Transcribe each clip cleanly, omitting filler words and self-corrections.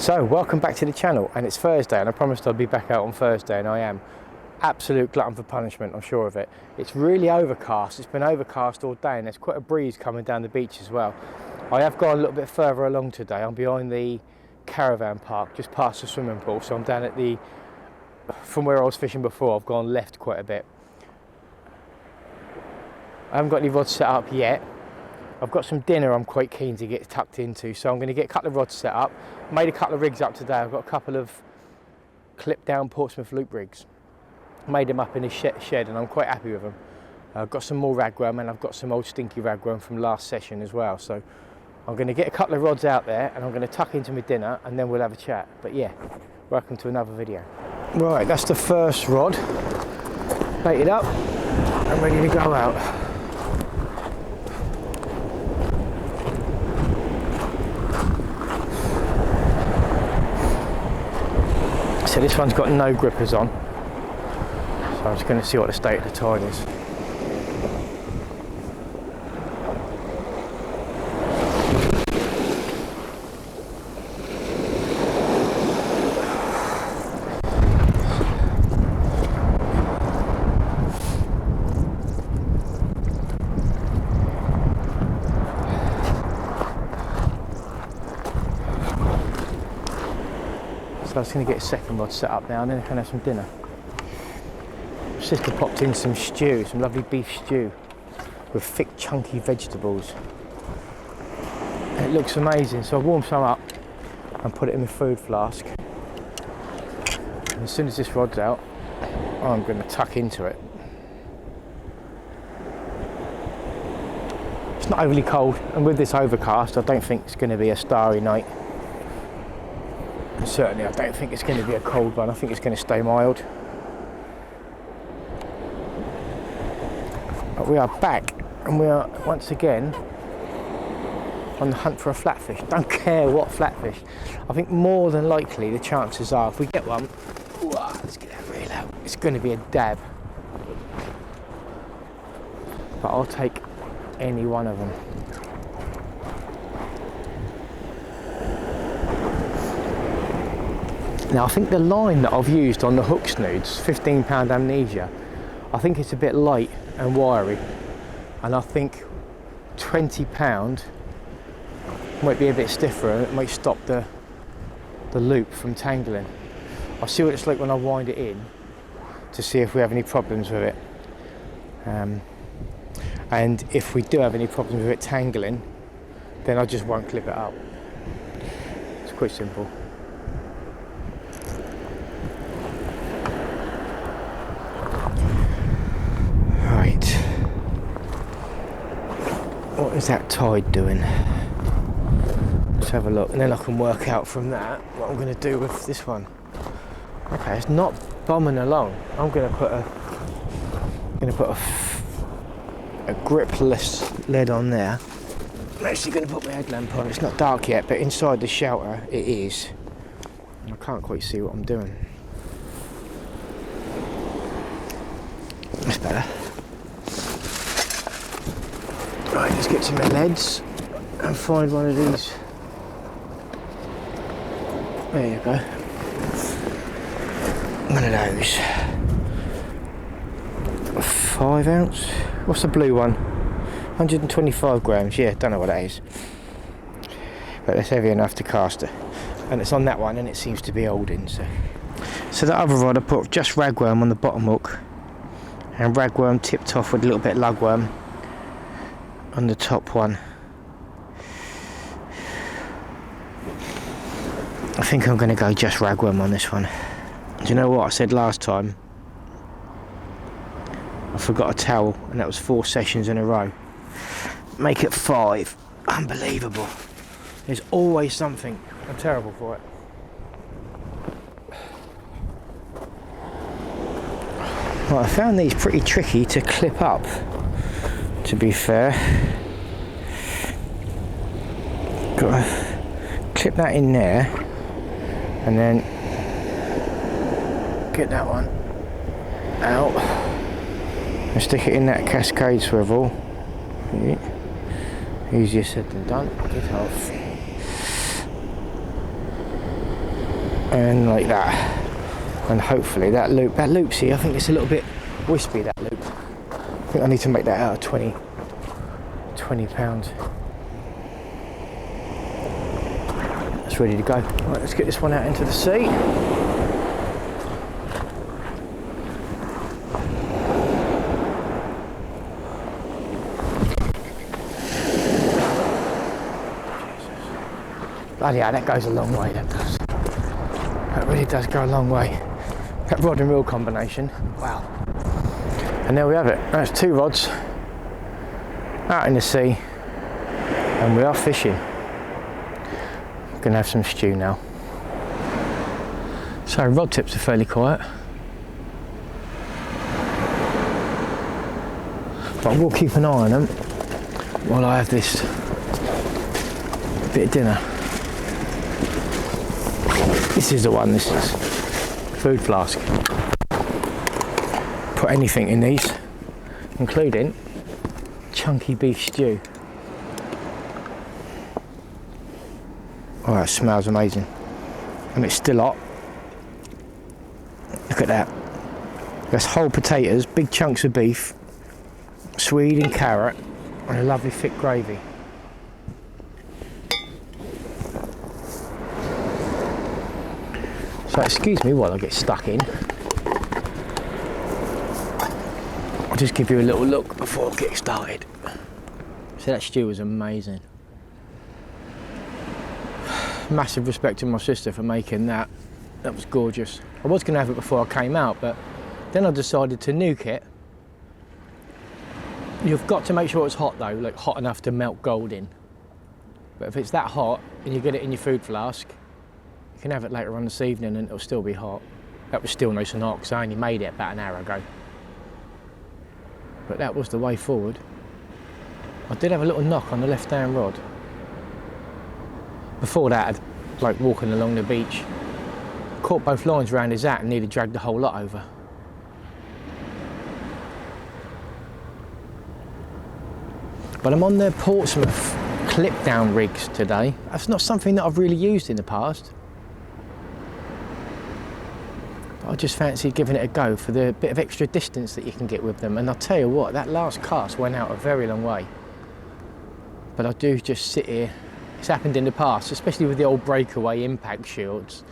So welcome back to the channel, and it's Thursday, and I promised I'd be back out on Thursday, and I am. Absolute glutton for punishment, I'm sure of it. It's really overcast. It's been overcast all day, and there's quite a breeze coming down the beach as well. I have gone a little bit further along today. I'm behind the caravan park, just past the swimming pool, so I'm down at the, from where I was fishing before, I've gone left quite a bit. I haven't got any rods set up yet. I've got some dinner I'm quite keen to get tucked into, so I'm going to get a couple of rods set up. Made a couple of rigs up today. I've got a couple of clip down Portsmouth loop rigs. Made them up in a shed, and I'm quite happy with them. I've got some more ragworm, and I've got some old stinky ragworm from last session as well. So I'm going to get a couple of rods out there, and I'm going to tuck into my dinner, and then we'll have a chat. But yeah, welcome to another video. Right, that's the first rod. Baited up and ready to go out. So this one's got no grippers on, so I'm just going to see what the state of the tide is. So I was going to get a second rod set up now, and then I can have some dinner. Sister popped in some stew, some lovely beef stew with thick chunky vegetables. And it looks amazing, so I warmed some up and put it in my food flask. And as soon as this rod's out, I'm going to tuck into it. It's not overly cold, and with this overcast I don't think it's going to be a starry night. And certainly I don't think it's going to be a cold one. I think it's going to stay mild. But we are back, and we are once again on the hunt for a flatfish. Don't care what flatfish. I think more than likely the chances are if we get one, let's get that reel out, it's going to be a dab. But I'll take any one of them. Now I think the line that I've used on the hook snoods, 15-pound amnesia, I think it's a bit light and wiry, and I think 20-pound might be a bit stiffer, and it might stop the loop from tangling. I'll see what it's like when I wind it in to see if we have any problems with it, and if we do have any problems with it tangling, then I just won't clip it up. It's quite simple. What is that tide doing? Let's have a look, and then I can work out from that what I'm going to do with this one. Okay, it's not bombing along. I'm going to put a gripless lead on there. I'm actually going to put my headlamp on. It's not dark yet, but inside the shelter it is. I can't quite see what I'm doing. That's better. Right, let's get to my leads and find one of these. There you go. One of those. 5 ounce. What's the blue one? 125 grams. Yeah, don't know what that is. But it's heavy enough to cast it. And it's on that one, and it seems to be holding. So the other rod I put just ragworm on the bottom hook, and ragworm tipped off with a little bit of lugworm on the top one. I think I'm going to go just ragworm on this one. Do you know what I said last time? I forgot a towel, and that was 4 sessions in a row. Make it 5. Unbelievable. There's always something. I'm terrible for it. Well, I found these pretty tricky to clip up, to be fair. Got to clip that in there, and then get that one out and stick it in that cascade swivel. Easier said than done. Get off. and like that, and hopefully that loop, see, I think it's a little bit wispy, that loop. I think I need to make that out of 20 pounds. It's ready to go. Right, let's get this one out into the sea. Bloody hell, that goes a long way, that does. That really does go a long way. That rod and reel combination, wow. And there we have it. That's 2 rods out in the sea, and we are fishing. Gonna have some stew now. So rod tips are fairly quiet, but we'll keep an eye on them while I have this bit of dinner. This is the one, this is food flask. Put anything in these, including chunky beef stew. Oh, that smells amazing. And it's still hot. Look at that. That's whole potatoes, big chunks of beef, swede and carrot, and a lovely thick gravy. So excuse me while I get stuck in. I'll just give you a little look before I get started. So that stew was amazing. Massive respect to my sister for making that. That was gorgeous. I was going to have it before I came out, but then I decided to nuke it. You've got to make sure it's hot though, like hot enough to melt gold in. But if it's that hot and you get it in your food flask, you can have it later on this evening and it'll still be hot. That was still nice and hot because I only made it about an hour ago. But that was the way forward. I did have a little knock on the left-hand rod. Before that, I'd like walking along the beach, caught both lines around his hat and nearly dragged the whole lot over. But I'm on the Portsmouth clip-down rigs today. That's not something that I've really used in the past. But I just fancied giving it a go for the bit of extra distance that you can get with them. And I'll tell you what, that last cast went out a very long way. But I do just sit here. It's happened in the past, especially with the old breakaway impact shields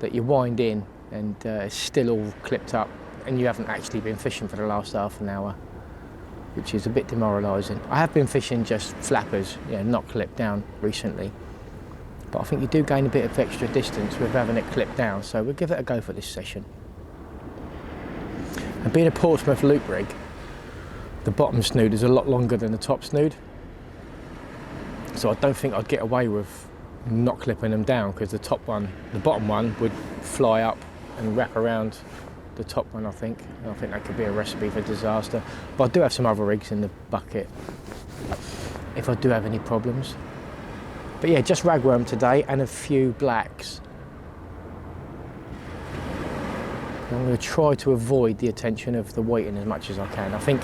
that you wind in and it's still all clipped up and you haven't actually been fishing for the last half an hour, which is a bit demoralising. I have been fishing just flappers, you know, not clipped down recently, but I think you do gain a bit of extra distance with having it clipped down, so we'll give it a go for this session. And being a Portsmouth loop rig, the bottom snood is a lot longer than the top snood. So I don't think I'd get away with not clipping them down because the bottom one would fly up and wrap around the top one, I think. And I think that could be a recipe for disaster. But I do have some other rigs in the bucket if I do have any problems. But yeah, just ragworm today and a few blacks. I'm going to try to avoid the attention of the whiting as much as I can. I think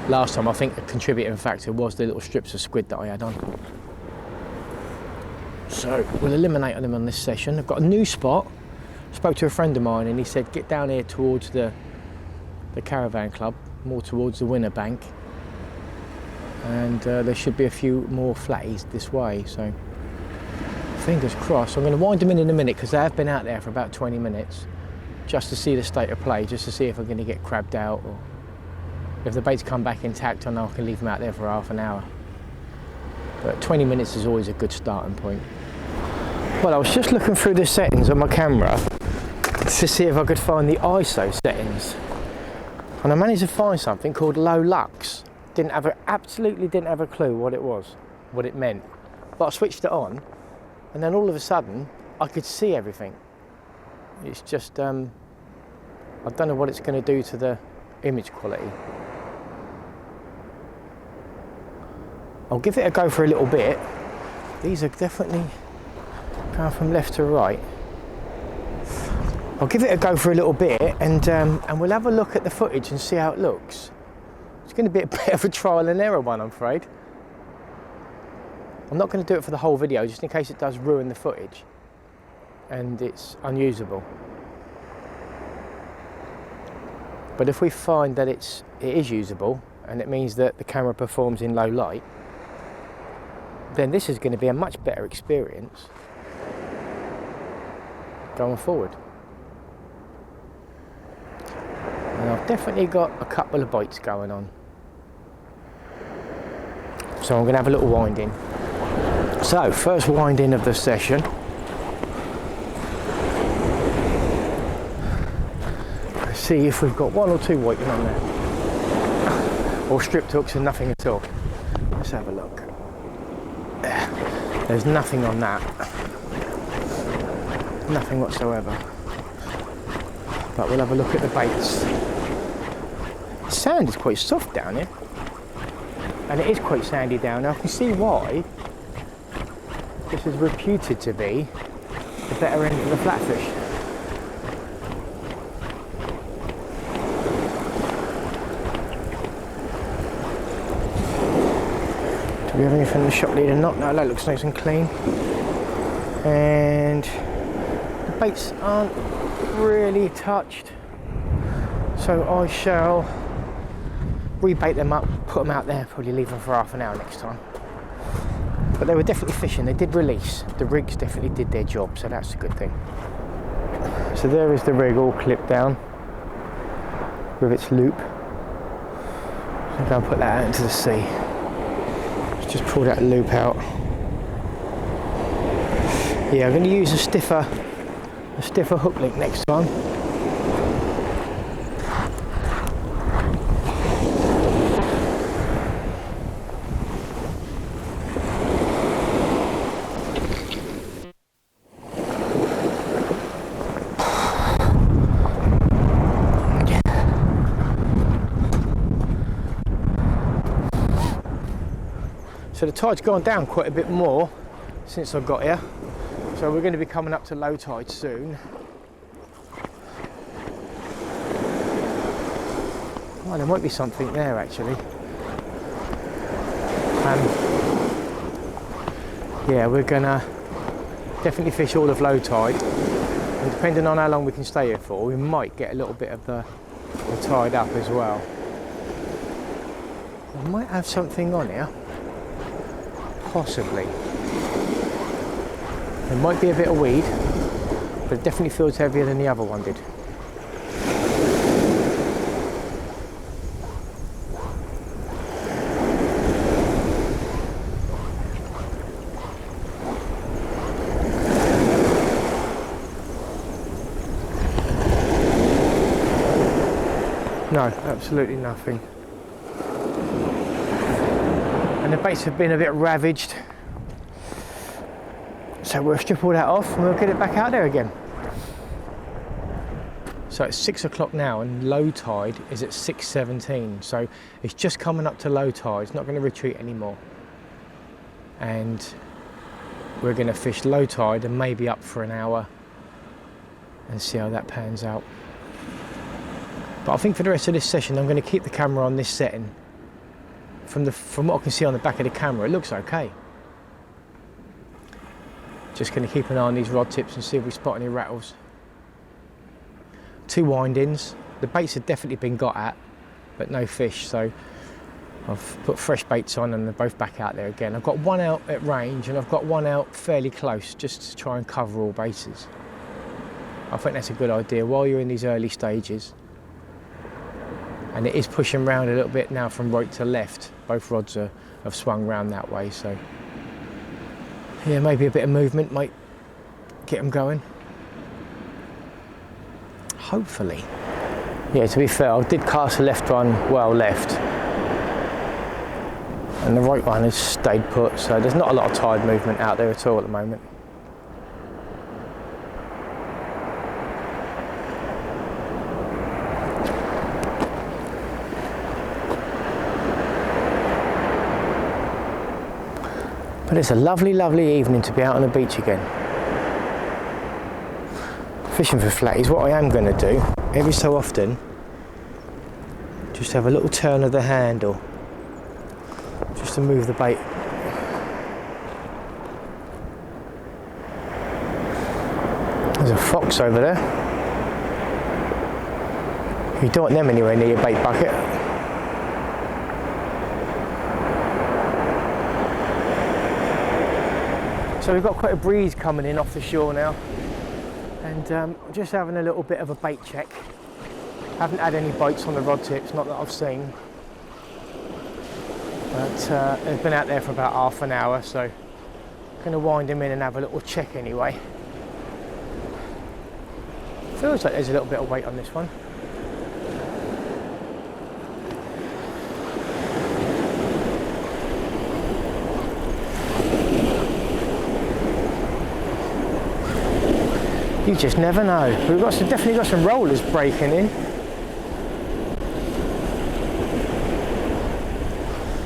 last time, a contributing factor was the little strips of squid that I had on. So we'll eliminate them on this session. I've got a new spot. Spoke to a friend of mine and he said get down here towards the caravan club, more towards the Winner Bank, and there should be a few more flatties this way, so fingers crossed. I'm going to wind them in a minute because they have been out there for about 20 minutes just to see the state of play, just to see if I'm going to get crabbed out, or if the baits come back intact I know I can leave them out there for half an hour. But 20 minutes is always a good starting point. Well, I was just looking through the settings on my camera to see if I could find the ISO settings, and I managed to find something called low lux. Absolutely didn't have a clue what it was, what it meant. But I switched it on, and then all of a sudden I could see everything. It's just I don't know what it's going to do to the image quality. I'll give it a go for a little bit. These are definitely going from left to right. I'll give it a go for a little bit and we'll have a look at the footage and see how it looks. It's going to be a bit of a trial and error one, I'm afraid. I'm not going to do it for the whole video just in case it does ruin the footage. and it's unusable. But if we find that it is usable, and it means that the camera performs in low light, then this is going to be a much better experience going forward. And I've definitely got a couple of bites going on. So I'm going to have a little wind in. So, first wind in of the session. Let's see if we've got one or two whiting on there. Or stripped hooks and nothing at all. Let's have a look. There's nothing on that. Nothing whatsoever. But we'll have a look at the baits. The sand is quite soft down here. And it is quite sandy down. Now I can see why this is reputed to be the better end of the flatfish. Do we have anything in the shop leader? Not. No, that looks nice and clean. And the baits aren't really touched. So I shall rebait them up, put them out there, probably leave them for half an hour next time. But they were definitely fishing, they did release. The rigs definitely did their job, so that's a good thing. So there is the rig all clipped down with its loop. So go and put that out into the sea. Let's just pull that loop out. Yeah, I'm going to use a stiffer hook link next time. So the tide's gone down quite a bit more since I got here. So we're going to be coming up to low tide soon. Oh, there might be something there actually. Yeah, we're going to definitely fish all of low tide. And depending on how long we can stay here for, we might get a little bit of the tide up as well. I might have something on here. Possibly. There might be a bit of weed, but it definitely feels heavier than the other one did. No, absolutely nothing. And the baits have been a bit ravaged. So we'll strip all that off and we'll get it back out there again. So it's 6 o'clock now and low tide is at 6:17. So it's just coming up to low tide. It's not going to retreat anymore. And we're going to fish low tide and maybe up for an hour and see how that pans out. But I think for the rest of this session I'm going to keep the camera on this setting. From what I can see on the back of the camera, it looks okay. Just going to keep an eye on these rod tips and see if we spot any rattles. 2 wind-ins. The baits have definitely been got at, but no fish. So I've put fresh baits on and they're both back out there again. I've got one out at range and I've got one out fairly close, just to try and cover all bases. I think that's a good idea while you're in these early stages. And it is pushing round a little bit now from right to left. Both rods have swung round that way, so yeah, maybe a bit of movement might get them going. Hopefully. Yeah, to be fair, I did cast the left one well left. And the right one has stayed put, so there's not a lot of tide movement out there at all at the moment. But it's a lovely, lovely evening to be out on the beach again. Fishing for flatties, what I am going to do, every so often, just have a little turn of the handle, just to move the bait. fox over there. You don't want them anywhere near your bait bucket. So we've got quite a breeze coming in off the shore now, and just having a little bit of a bait check. Haven't had any bites on the rod tips, not that I've seen, but they've been out there for about half an hour, so I'm going to wind them in and have a little check anyway. Feels like there's a little bit of weight on this one. You just never know. We've got definitely got some rollers breaking in.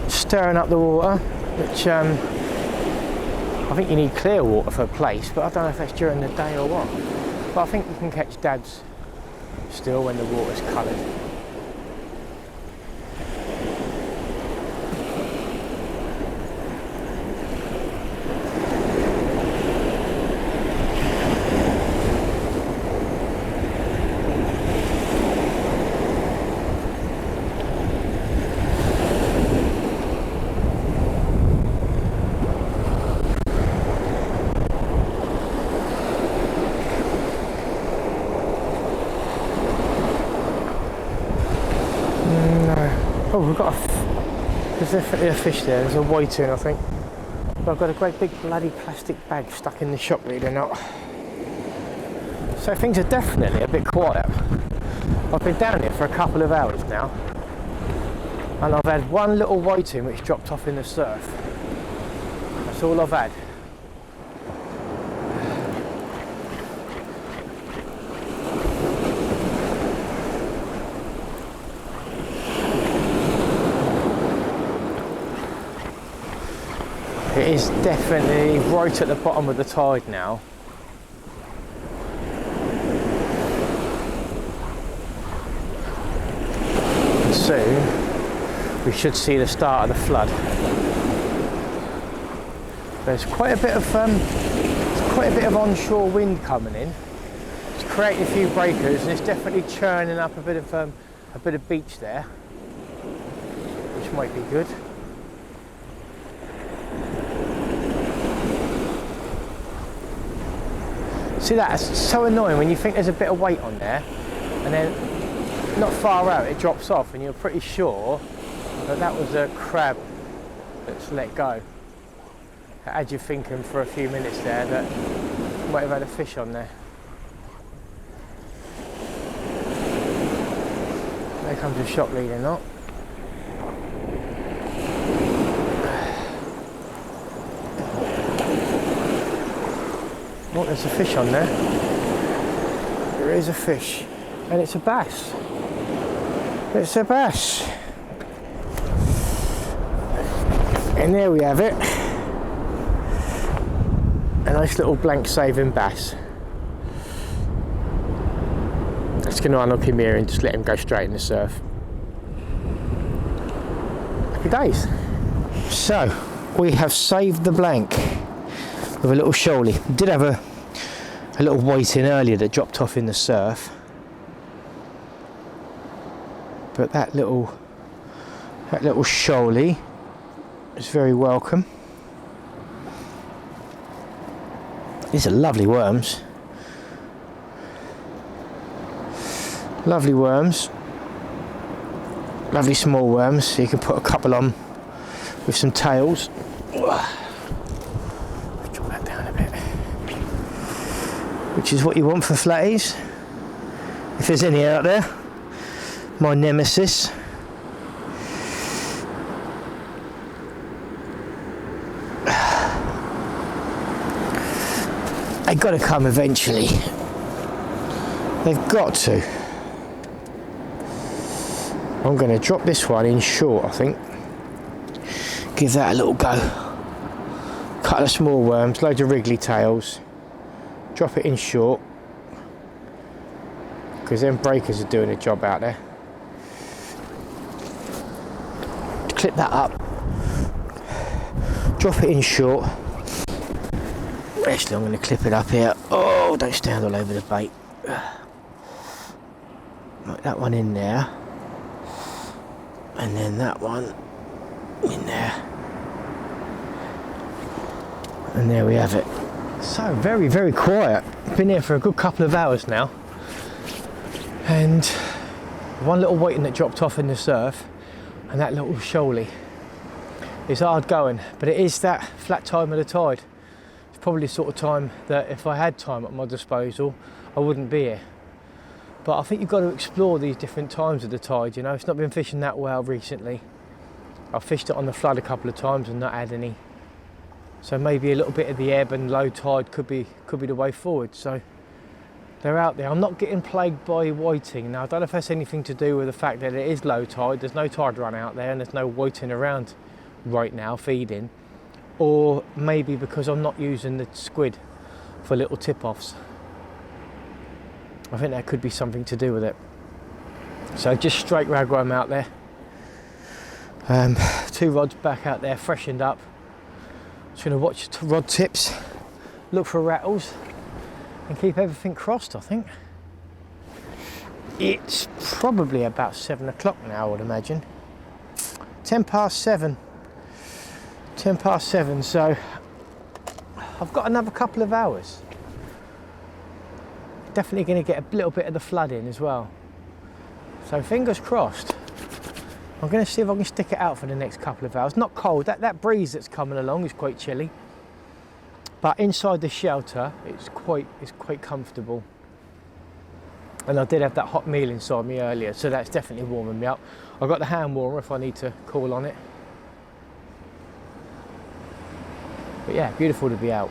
Stirring up the water, which I think you need clear water for a place, but I don't know if that's during the day or what. But I think you can catch dads still when the water's coloured. Oh, we've got there's definitely a fish there. There's a whiting, I think. But I've got a great big bloody plastic bag stuck in the shop reader now. So things are definitely a bit quiet. I've been down here for a couple of hours now, and I've had one little whiting which dropped off in the surf. That's all I've had. It is definitely right at the bottom of the tide now. And soon we should see the start of the flood. There's quite a bit of onshore wind coming in. It's creating a few breakers, and it's definitely churning up a bit of beach there, which might be good. See, that's so annoying when you think there's a bit of weight on there, and then not far out it drops off, and you're pretty sure that that was a crab that's let go. It had you thinking for a few minutes there that you might have had a fish on there. There comes the shop leader, not. Oh, there's a fish on there. There is a fish, and it's a bass. It's a bass. And there we have it. A nice little blank saving bass. Just going to unhook him here and just let him go straight in the surf. Happy days. So, we have saved the blank with a little shoaly. Did have a little whiting earlier that dropped off in the surf, but that little shoaly is very welcome. These are lovely worms. Lovely worms. Lovely small worms, so you can put a couple on with some tails. Which is what you want for flatties, if there's any out there. My nemesis. They've got to come eventually. They've got to. I'm going to drop this one in short, I think. Give that a little go. Couple of small worms, loads of wriggly tails. Drop it in short, because them breakers are doing a job out there. Clip that up, drop it in short. Actually, I'm going to clip it up here. Oh, Oh, don't stand all over the bait. Right, that one in there. And then that one in there. And there we have it. So very, very quiet. Been here for a good couple of hours now. And one little whiting that dropped off in the surf and that little shoaly. It's hard going, but it is that flat time of the tide. It's probably the sort of time that if I had time at my disposal, I wouldn't be here. But I think you've got to explore these different times of the tide, you know. It's not been fishing that well recently. I've fished it on the flood a couple of times and not had any. So maybe a little bit of the ebb and low tide could be the way forward. So they're out there. I'm not getting plagued by whiting. Now, I don't know if that's anything to do with the fact that it is low tide. There's no tide run out there and there's no whiting around right now feeding, or maybe because I'm not using the squid for little tip-offs. I think that could be something to do with it. So just straight ragworm out there. 2 rods back out there, freshened up. Just going to watch rod tips, look for rattles and keep everything crossed, I think. It's probably about 7 o'clock now, I would imagine. 10 past 7. 10 past 7, so I've got another couple of hours. Definitely going to get a little bit of the flood in as well. So fingers crossed. I'm going to see if I can stick it out for the next couple of hours. Not cold, that breeze that's coming along is quite chilly. But inside the shelter, it's quite comfortable. And I did have that hot meal inside me earlier, so that's definitely warming me up. I've got the hand warmer if I need to call on it. But yeah, beautiful to be out.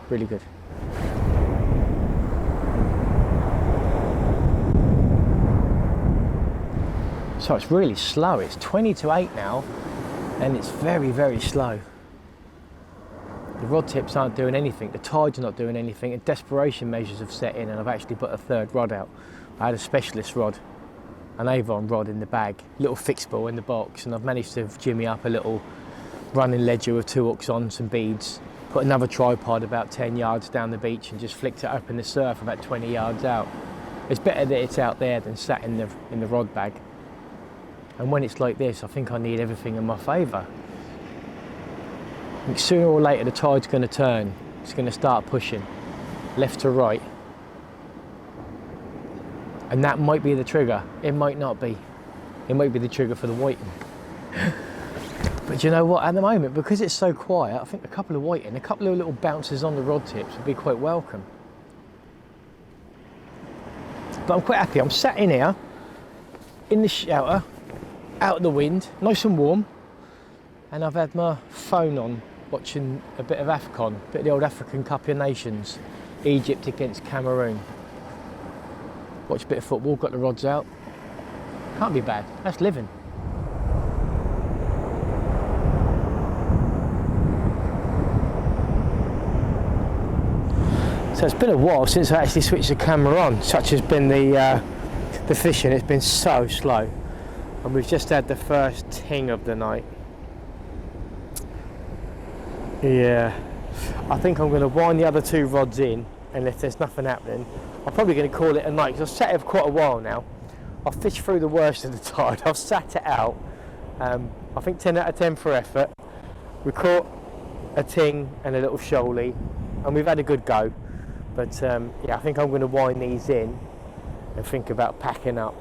Really good. So it's really slow. It's 20 to 8 now, and it's very, very slow. The rod tips aren't doing anything. The tide's not doing anything, and desperation measures have set in, and I've actually put a 3rd rod out. I had a specialist rod, an Avon rod in the bag, little fixed ball in the box, and I've managed to jimmy up a little running ledger with 2 hooks on, some beads, put another tripod about 10 yards down the beach and just flicked it up in the surf about 20 yards out. It's better that it's out there than sat in the rod bag. And when it's like this, I think I need everything in my favour. I think sooner or later the tide's going to turn. It's going to start pushing left to right. And that might be the trigger. It might not be. It might be the trigger for the whiting. But you know what, at the moment, because it's so quiet, I think a couple of whiting, a couple of little bounces on the rod tips would be quite welcome. But I'm quite happy. I'm sat in here, in the shelter, out of the wind, nice and warm. And I've had my phone on, watching a bit of AFCON, a bit of the old African Cup of Nations, Egypt against Cameroon. Watch a bit of football, got the rods out. Can't be bad, that's living. So it's been a while since I actually switched the camera on. Such has been the fishing. It's been so slow, and we've just had the first ting of the night. Yeah, I think I'm going to wind the other 2 rods in, and if there's nothing happening, I'm probably going to call it a night, because I've sat here for quite a while now. I've fished through the worst of the tide. I've sat it out. I think 10 out of 10 for effort. We caught a ting and a little shoaly, and we've had a good go. But yeah, I think I'm going to wind these in and think about packing up.